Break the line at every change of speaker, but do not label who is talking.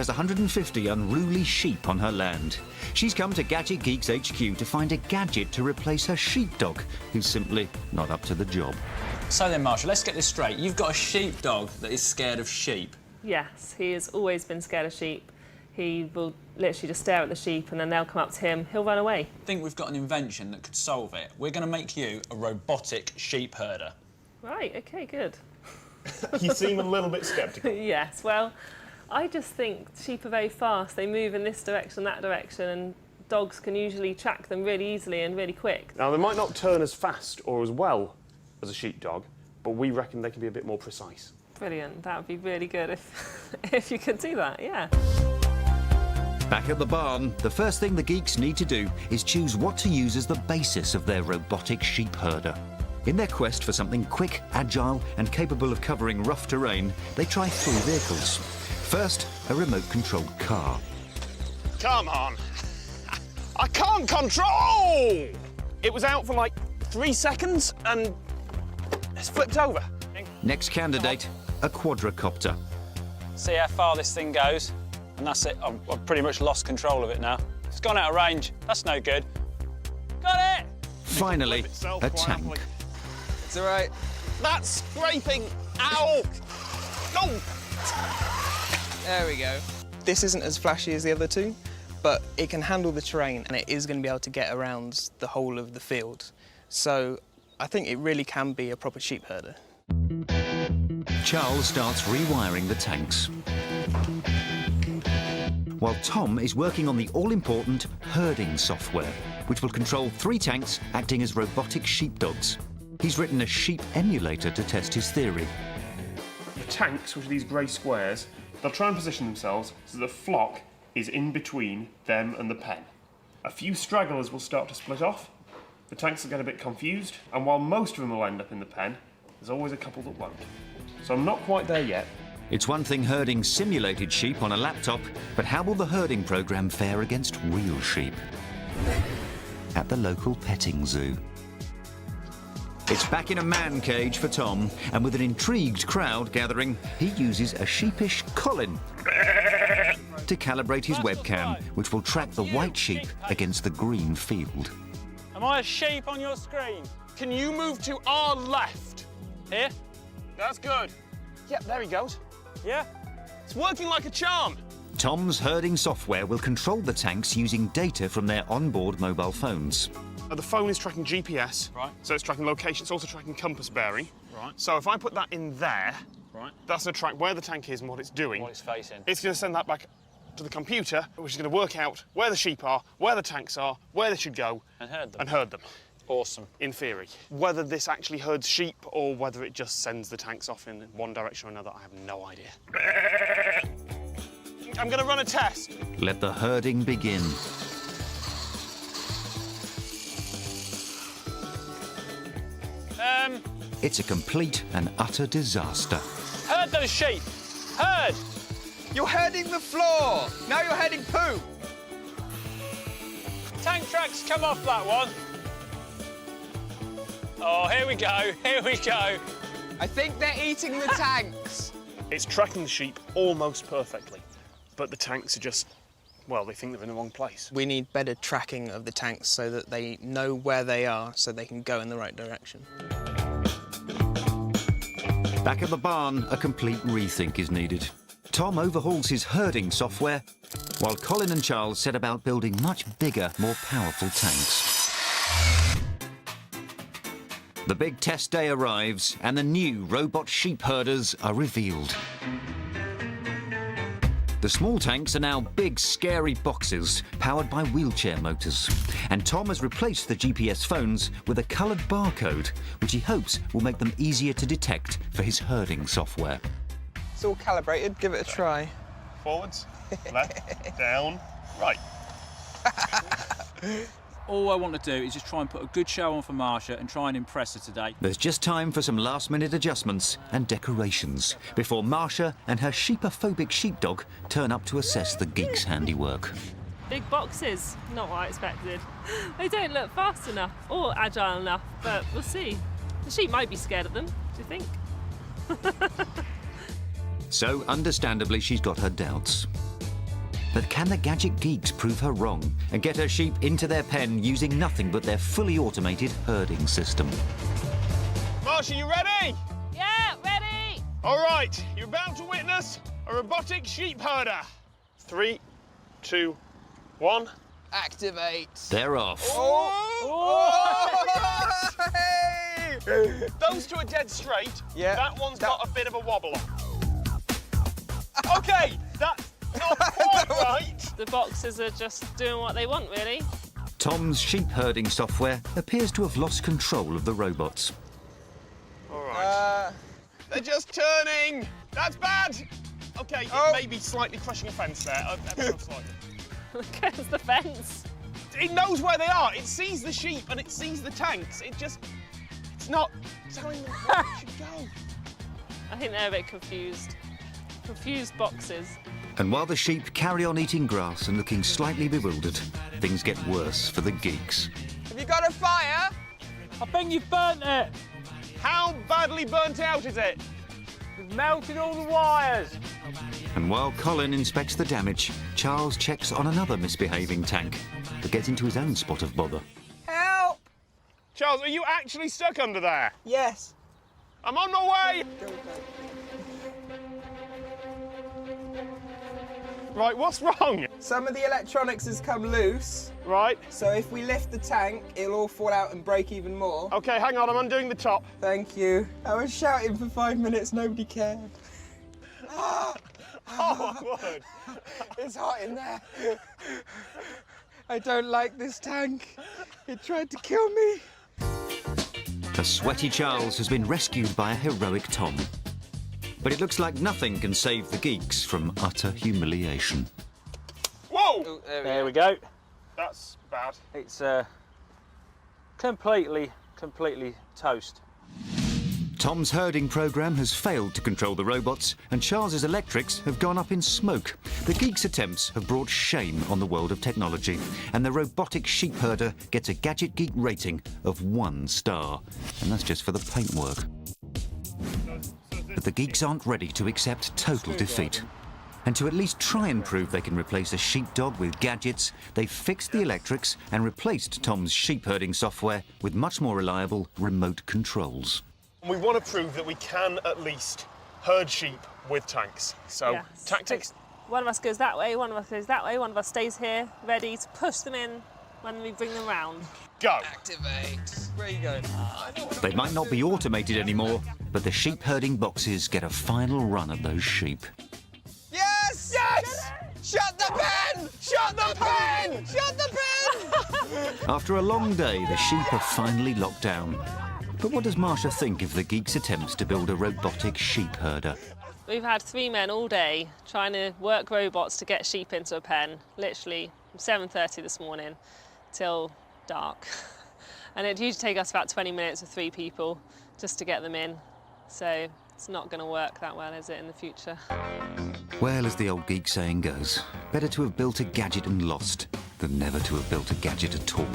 There's 150 unruly sheep on her land. She's come to Gadget Geeks HQ to find a gadget to replace her sheepdog, who's simply not up to the job.
So then, Marsha, let's get this straight. You've got a sheepdog that is scared of sheep.
Yes, he has always been scared of sheep. He will literally just stare at the sheep and then they'll come up to him. He'll run away.
I think we've got an invention that could solve it. We're going to make you a robotic sheep herder.
Right, OK, good.
You seem a little bit sceptical.
Yes, well, I just think sheep are very fast. They move in this direction, that direction, and dogs can usually track them really easily and really quick.
Now, they might not turn as fast or as well as a sheepdog, but we reckon they can be a bit more precise.
Brilliant. That would be really good if you could do that, yeah.
Back at the barn, the first thing the geeks need to do is choose what to use as the basis of their robotic sheep herder. In their quest for something quick, agile and capable of covering rough terrain, they try 3 vehicles. First, a remote-controlled car.
Come on! I can't control! It was out for like 3 seconds and it's flipped over.
Next candidate, a quadricopter.
See how far this thing goes, and that's it. I've pretty much lost control of it now. It's gone out of range. That's no good. Got it!
Finally, a tank.
It's all right.
That's scraping! Ow! Oh!
There we go. This isn't as flashy as the other two, but it can handle the terrain and it is going to be able to get around the whole of the field. So I think it really can be a proper sheep herder.
Charles starts rewiring the tanks, while Tom is working on the all-important herding software, which will control 3 tanks acting as robotic sheepdogs. He's written a sheep emulator to test his theory.
The tanks, which are these grey squares, they'll try and position themselves so the flock is in between them and the pen. A few stragglers will start to split off, the tanks will get a bit confused, and while most of them will end up in the pen, there's always a couple that won't. So I'm not quite there yet.
It's one thing herding simulated sheep on a laptop, but how will the herding program fare against real sheep? At the local petting zoo. It's back in a man cage for Tom, and with an intrigued crowd gathering, he uses a sheepish Colin to calibrate his webcam, which will track the white sheep against the green field.
Am I a sheep on your screen?
Can you move to our left?
Here?
That's good. Yep, there he goes.
Yeah?
It's working like a charm.
Tom's herding software will control the tanks using data from their onboard mobile phones.
The phone is tracking GPS,
right?
So it's tracking location, it's also tracking compass bearing.
Right.
So if I put that in there,
right,
that's going to track where the tank is and what it's doing.
What it's facing.
It's going to send that back to the computer, which is going to work out where the sheep are, where the tanks are, where they should go.
And herd them.
Awesome. In theory. Whether this actually herds sheep or whether it just sends the tanks off in one direction or another, I have no idea. I'm going to run a test.
Let the herding begin. It's a complete and utter disaster.
Herd those sheep! Herd!
You're herding the floor! Now you're herding poo!
Tank tracks come off that one. Oh, here we go, here we go.
I think they're eating the tanks.
It's tracking the sheep almost perfectly, but the tanks are just, well, they think they're in the wrong place.
We need better tracking of the tanks so that they know where they are so they can go in the right direction.
Back at the barn, a complete rethink is needed. Tom overhauls his herding software, while Colin and Charles set about building much bigger, more powerful tanks. The big test day arrives, and the new robot sheep herders are revealed. The small tanks are now big, scary boxes powered by wheelchair motors. And Tom has replaced the GPS phones with a coloured barcode, which he hopes will make them easier to detect for his herding software.
It's all calibrated, give it a try.
Forwards, left, down, right.
All I want to do is just try and put a good show on for Marsha and try and impress her today.
There's just time for some last-minute adjustments and decorations before Marsha and her sheepophobic sheepdog turn up to assess the geeks' handiwork.
Big boxes, not what I expected. They don't look fast enough or agile enough, but we'll see. The sheep might be scared of them, do you think?
So, understandably, she's got her doubts. But can the Gadget Geeks prove her wrong and get her sheep into their pen using nothing but their fully automated herding system?
Marsha, you ready?
Yeah, ready!
All right, you're about to witness a robotic sheep herder. 3, 2, 1.
Activate.
They're off.
Hey! Those two are dead straight.
Yeah.
That one's got a bit of a wobble. Okay, that's not quite right.
The boxes are just doing what they want, really.
Tom's sheep herding software appears to have lost control of the robots.
All right. They're just turning. That's bad. Okay, it may be slightly crushing a fence there. Ever so slightly.
Against the fence.
It knows where they are. It sees the sheep and it sees the tanks. It's not telling them where it should go.
I think they're a bit confused. Confused boxes.
And while the sheep carry on eating grass and looking slightly bewildered, things get worse for the geeks.
Have you got a fire?
I think you've burnt it.
How badly burnt out is it?
You've melted all the wires.
And while Colin inspects the damage, Charles checks on another misbehaving tank, but gets into his own spot of bother.
Help!
Charles, are you actually stuck under there?
Yes.
I'm on my way. Right, what's wrong?
Some of the electronics has come loose,
Right.
so if we lift the tank, it'll all fall out and break even more.
Okay, hang on, I'm undoing the top.
Thank you. I was shouting for 5 minutes, nobody cared.
Oh, I would.
It's hot in there. I don't like this tank. It tried to kill me.
A sweaty Charles has been rescued by a heroic Tom. But it looks like nothing can save the geeks from utter humiliation.
Whoa!
Oh,
There we go.
That's bad.
It's completely toast.
Tom's herding program has failed to control the robots, and Charles's electrics have gone up in smoke. The geeks' attempts have brought shame on the world of technology, and the robotic sheep herder gets a Gadget Geek rating of 1 star. And that's just for the paintwork. But the geeks aren't ready to accept total defeat. And to at least try and prove they can replace a sheepdog with gadgets, they've fixed the electrics and replaced Tom's sheep herding software with much more reliable remote controls.
We want to prove that we can at least herd sheep with tanks. So,
Yes.
tactics.
One of us goes that way, one of us goes that way, one of us stays here, ready to push them in when we bring them round.
Go.
Activate. Where are you going?
They might not be automated anymore, but the sheep herding boxes get a final run at those sheep.
Yes! Yes! Shut the pen! Shut the pen! Shut the pen!
After a long day, the sheep are finally locked down. But what does Marsha think of the geeks' attempts to build a robotic sheep herder?
We've had 3 men all day trying to work robots to get sheep into a pen, literally from 7:30 this morning till dark. And it usually takes us about 20 minutes with 3 people just to get them in. So it's not going to work that well, is it, in the future?
Well, as the old geek saying goes, better to have built a gadget and lost than never to have built a gadget at all.